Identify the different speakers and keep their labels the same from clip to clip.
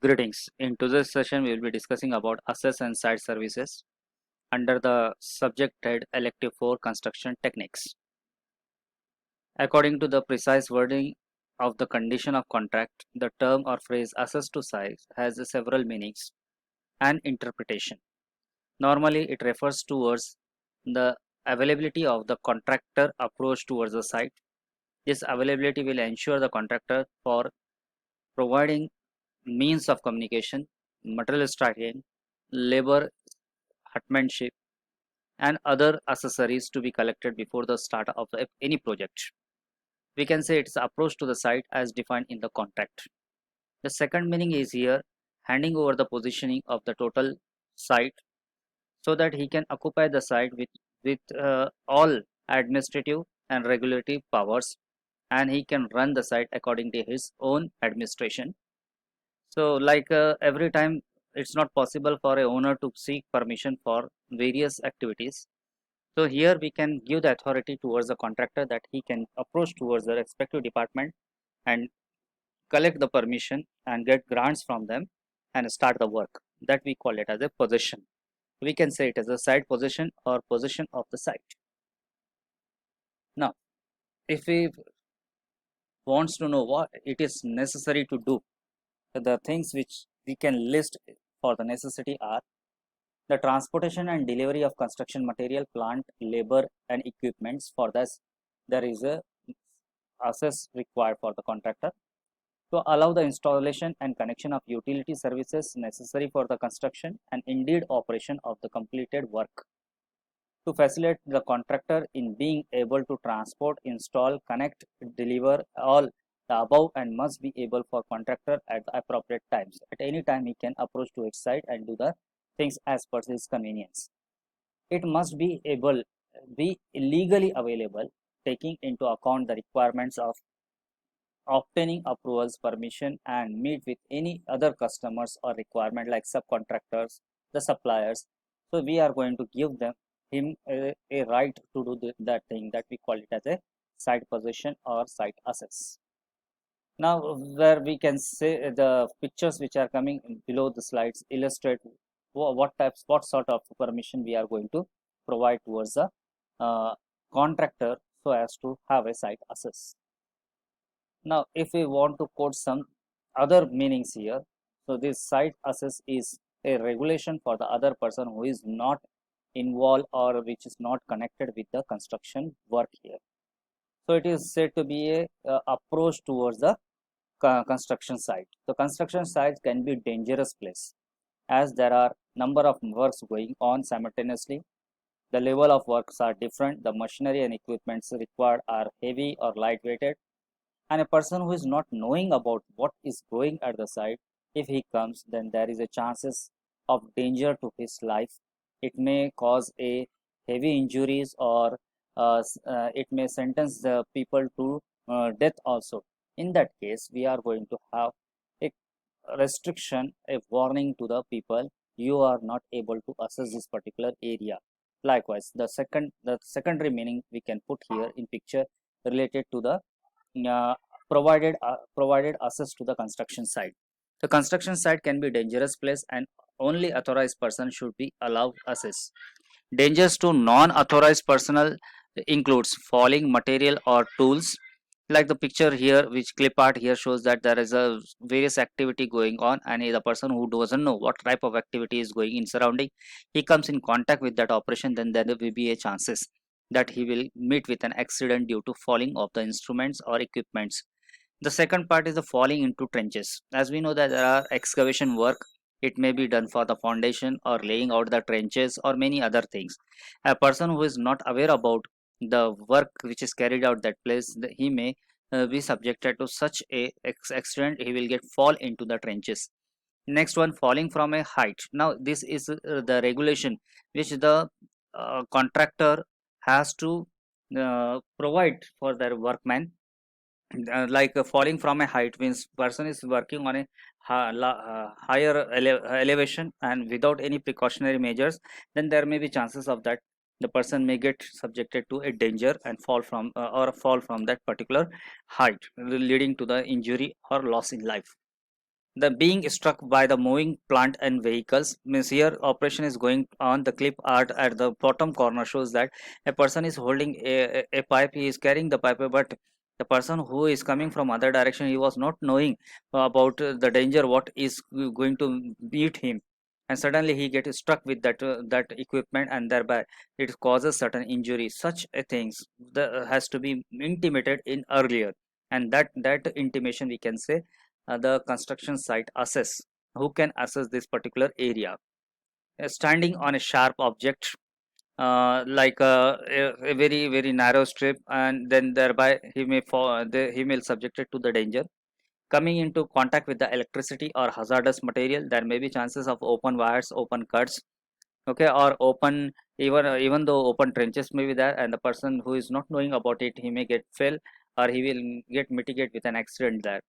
Speaker 1: Greetings. In today's session, we will be discussing about access and site services under the subject head Elective 4 Construction Techniques. According to the precise wording of the condition of contract, the term or phrase access to site has several meanings and interpretation. Normally, it refers towards the availability of the contractor approach towards the site. This availability will ensure the contractor for providing means of communication, material tracking, labor hutmanship, and other accessories to be collected before the start of any project. We can say its approach to the site as defined in the contract. The second meaning is here handing over the positioning of the total site so that he can occupy the site with all administrative and regulatory powers, and he can run the site according to his own administration. So every time it's not possible for a owner to seek permission for various activities. So here we can give the authority towards the contractor that he can approach towards the respective department and collect the permission and get grants from them and start the work. That we call it as a possession. We can say it as a site possession or possession of the site. Now, if we wants to know what it is necessary to do, the things which we can list for the necessity are the transportation and delivery of construction material, plant, labor, and equipments. For this, there is a access required for the contractor to allow the installation and connection of utility services necessary for the construction and indeed operation of the completed work, to facilitate the contractor in being able to transport, install, connect, deliver all the above, and must be able for contractor at the appropriate times. At any time he can approach to its site and do the things as per his convenience. It must be legally available, taking into account the requirements of obtaining approvals, permission, and meet with any other customers or requirement like subcontractors, the suppliers. So we are going to give him a right to do that thing that we call it as a site possession or site access. Now, where we can say the pictures which are coming below the slides illustrate what sort of permission we are going to provide towards the uh, contractor so as to have a site access. Now, if we want to quote some other meanings here, so this site access is a regulation for the other person who is not involved or which is not connected with the construction work here. So it is said to be a approach towards the construction site. The construction site can be dangerous place as there are number of works going on simultaneously. The level of works are different. The machinery and equipments required are heavy or lightweighted, and a person who is not knowing about what is going at the site, if he comes, then there is a chances of danger to his life. It may cause a heavy injuries, or it may sentence the people to death also. In that case, we are going to have a restriction, a warning to the people: you are not able to access this particular area. Likewise, the secondary meaning we can put here in picture related to the uh, provided access to the construction site. The construction site can be dangerous place and only authorized person should be allowed access. Dangers to non-authorized personnel includes falling material or tools, like the picture here, which clip art here shows that there is a various activity going on, and the person who doesn't know what type of activity is going in surrounding, he comes in contact with that operation, then there will be a chances that he will meet with an accident due to falling of the instruments or equipments. The second part is the falling into trenches. As we know that there are excavation work, it may be done for the foundation or laying out the trenches or many other things. A person who is not aware about the work which is carried out that place, he may be subjected to such a accident. He will get fall into the trenches. Next one, falling from a height. Now this is the regulation which the contractor has to provide for their workmen. Falling from a height means person is working on a higher elevation and without any precautionary measures, then there may be chances of that the person may get subjected to a danger and fall from that particular height, leading to the injury or loss in life. The being struck by the moving plant and vehicles means here operation is going on. The clip art at the bottom corner shows that a person is holding a pipe. He is carrying the pipe, but the person who is coming from other direction, he was not knowing about the danger what is going to meet him, and suddenly he gets struck with that equipment, and thereby it causes certain injury. Such a things has to be intimated in earlier, and that intimation we can say the construction site assess. Who can assess this particular area? Standing on a sharp object, like a very narrow strip, and then thereby he may fall, he may subjected to the danger. Coming into contact with the electricity or hazardous material, there may be chances of open wires, open cuts, okay, or open, even though open trenches may be there, and the person who is not knowing about it, he may get fell, or he will get mitigate with an accident there.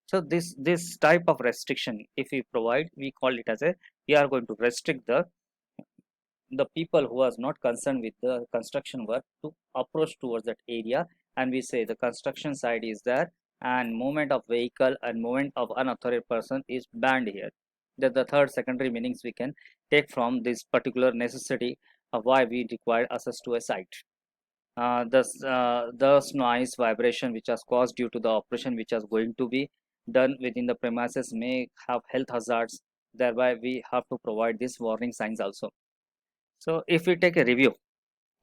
Speaker 1: So this type of restriction, if we provide, we call it as a, we are going to restrict the people who are not concerned with the construction work to approach towards that area, and we say the construction site is there, and movement of vehicle and movement of unauthorized person is banned here. That the third secondary meanings we can take from this particular necessity of why we require access to a site. Thus noise vibration which was caused due to the operation which is going to be done within the premises may have health hazards, thereby we have to provide these warning signs also. So if we take a review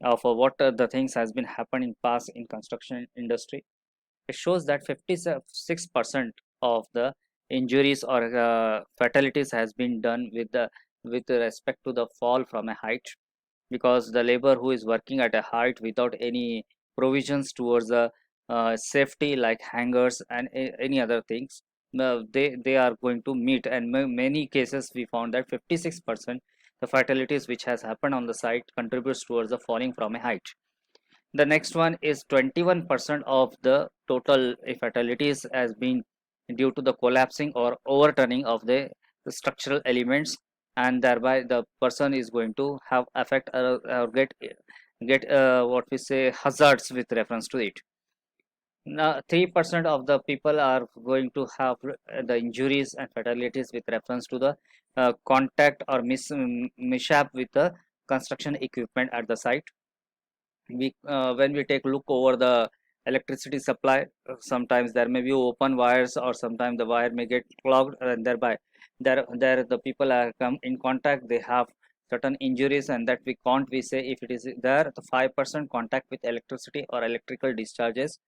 Speaker 1: of what the things has been happened in past in construction industry, it shows that 56% of the injuries or fatalities has been done with respect to the fall from a height, because the labor who is working at a height without any provisions towards the safety like hangers and any other things, they are going to meet, and many cases we found that 56% the fatalities which has happened on the site contributes towards the falling from a height. The next one is 21% of the total fatalities has been due to the collapsing or overturning of the structural elements, and thereby the person is going to have affect or get what we say hazards with reference to it. Now 3% of the people are going to have the injuries and fatalities with reference to the contact or mishap with the construction equipment at the site. We when we take a look over the electricity supply, sometimes there may be open wires, or sometimes the wire may get clogged, and thereby there the people are come in contact, they have certain injuries, and that we can't we say if it is there the 5% contact with electricity or electrical discharges,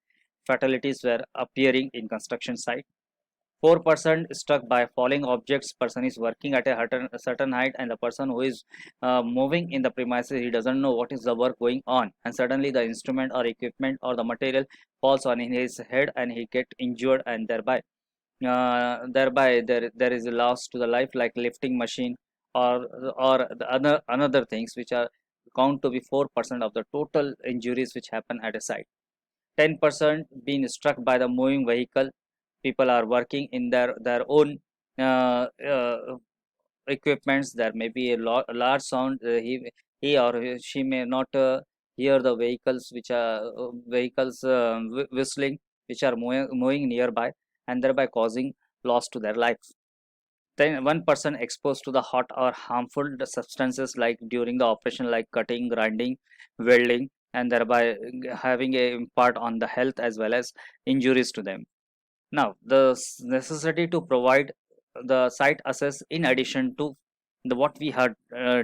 Speaker 1: fatalities were appearing in construction site. 4% struck by falling objects. Person is working at a certain height, and the person who is moving in the premises, he doesn't know what is the work going on, and suddenly the instrument or equipment or the material falls on his head, and he get injured, and thereby there is a loss to the life, like lifting machine or the other another things which are count to be 4% of the total injuries which happen at a site. 10% being struck by the moving vehicle. People are working in their own equipments. There may be a large sound. He or she may not hear the vehicles which are whistling, which are moving nearby, and thereby causing loss to their life. Then 1% exposed to the hot or harmful substances like during the operation, like cutting, grinding, welding, and thereby having a impact on the health as well as injuries to them. Now, the necessity to provide the site access in addition to the what we had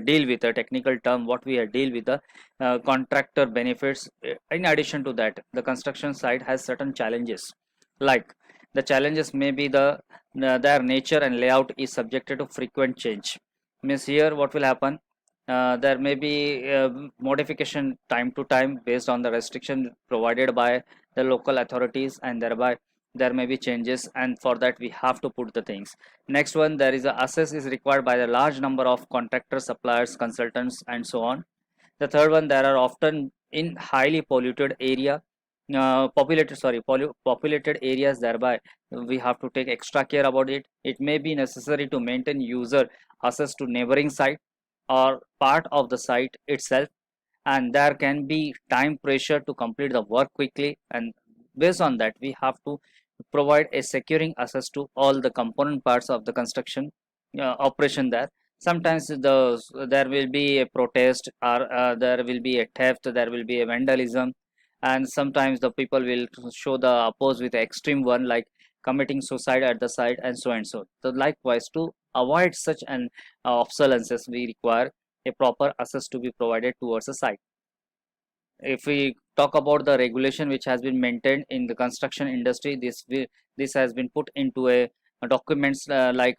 Speaker 1: deal with a technical term, what we had deal with the contractor benefits. In addition to that, the construction site has certain challenges, like the challenges may be their nature and layout is subjected to frequent change. Means here what will happen, there may be modification time to time based on the restriction provided by the local authorities, and thereby there may be changes, and for that we have to put the things. Next one, there is a access is required by the large number of contractors, suppliers, consultants, and so on. The third one, there are often in highly polluted area, populated areas, thereby we have to take extra care about it. It may be necessary to maintain user access to neighboring site or part of the site itself, and there can be time pressure to complete the work quickly, and based on that we have to provide a securing access to all the component parts of the construction operation there. Sometimes there will be a protest, or there will be a theft, there will be a vandalism, and sometimes the people will show the oppose with the extreme one, like committing suicide at the site, and so and so. So likewise, to avoid such an obsolescence, we require a proper access to be provided towards the site. If we talk about the regulation which has been maintained in the construction industry, this has been put into a documents like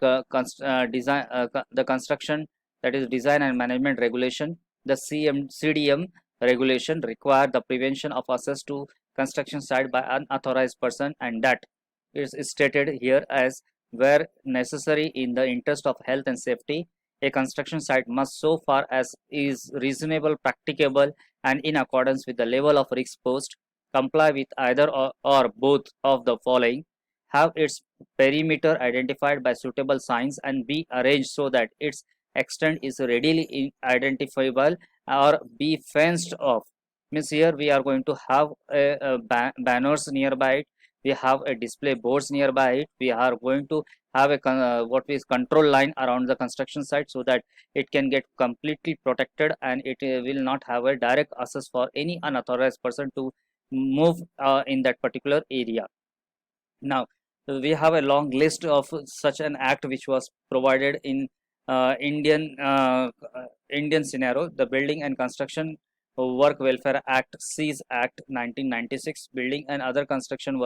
Speaker 1: design the construction, that is design and management regulation. The CDM regulation require the prevention of access to construction site by unauthorized person, and that is stated here as where necessary in the interest of health and safety, a construction site must, so far as is reasonable, practicable, and in accordance with the level of risk posed, comply with either or both of the following: have its perimeter identified by suitable signs and be arranged so that its extent is readily identifiable, or be fenced off. Means here we are going to have banners nearby it, we have a display boards nearby it, we are going to have a what is control line around the construction site, so that it can get completely protected, and it will not have a direct access for any unauthorized person to move in that particular area. Now we have a long list of such an act which was provided in Indian scenario: the Building and Construction Work Welfare Act, SEAS Act 1996, Building and Other Construction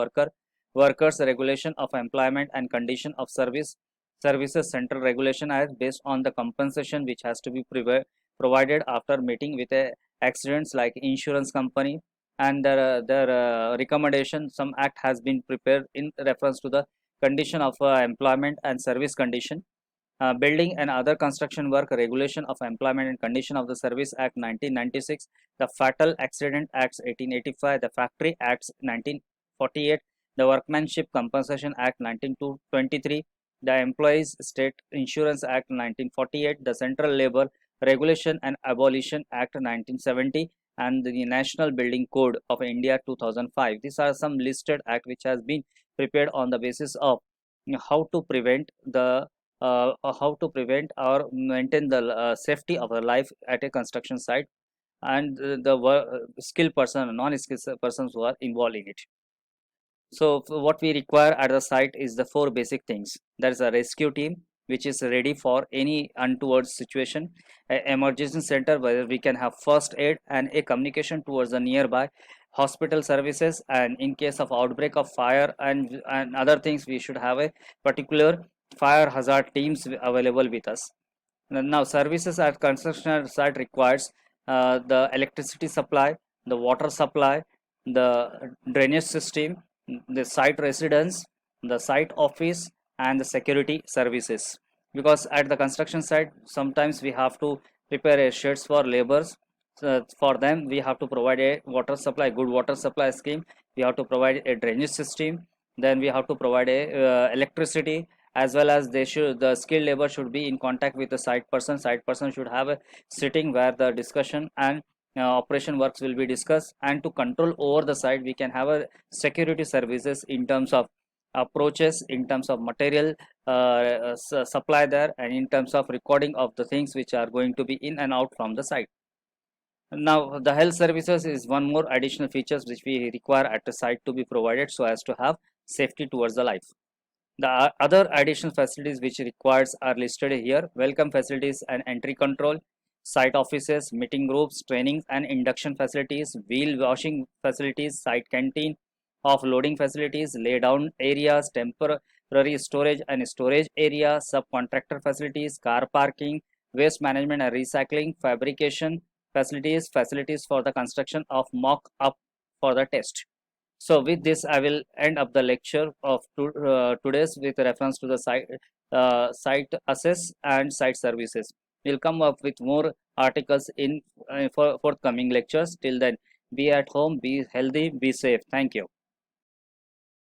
Speaker 1: Workers Regulation of Employment and Condition of Services Central Regulation Act, based on the compensation which has to be provided after meeting with a accidents like insurance company, and their recommendation. Some act has been prepared in reference to the condition of employment and service condition. Building and Other Construction Work Regulation of Employment and Condition of the Service Act 1996, the Fatal Accident Acts 1885, the Factory Acts 1948, the Workmanship Compensation Act 1923, the Employees State Insurance Act 1948, the Central Labor Regulation and Abolition Act 1970, and the National Building Code of India 2005. These are some listed act which has been prepared on the basis of how to prevent or maintain the safety of a life at a construction site, and the skilled person, non-skilled persons who are involved in it. So what we require at the site is the four basic things. There is a rescue team which is ready for any untoward situation, an emergency center where we can have first aid, and a communication towards the nearby hospital services, and in case of outbreak of fire and other things, we should have a particular fire hazard teams available with us. Now services at construction site requires the electricity supply, the water supply, the drainage system, the site residence, the site office, and the security services. Because at the construction site, sometimes we have to prepare a sheds for laborers. So for them, we have to provide a water supply, good water supply scheme. We have to provide a drainage system. Then we have to provide a electricity, as well as the skilled labor should be in contact with the site person should have a sitting where the discussion and operation works will be discussed. And to control over the site, we can have a security services in terms of approaches, in terms of material supply there, and in terms of recording of the things which are going to be in and out from the site. Now the health services is one more additional features which we require at the site to be provided, so as to have safety towards the life. The other additional facilities which requires are listed here: welcome facilities and entry control, site offices, meeting groups, training and induction facilities, wheel washing facilities, site canteen, offloading facilities, lay down areas, temporary storage and storage area, subcontractor facilities, car parking, waste management and recycling, fabrication facilities, facilities for the construction of mock up for the test. So with this, I will end up the lecture of today's with reference to the site access and site services. We'll come up with more articles in for forthcoming lectures. Till then, be at home, be healthy, be safe. Thank you.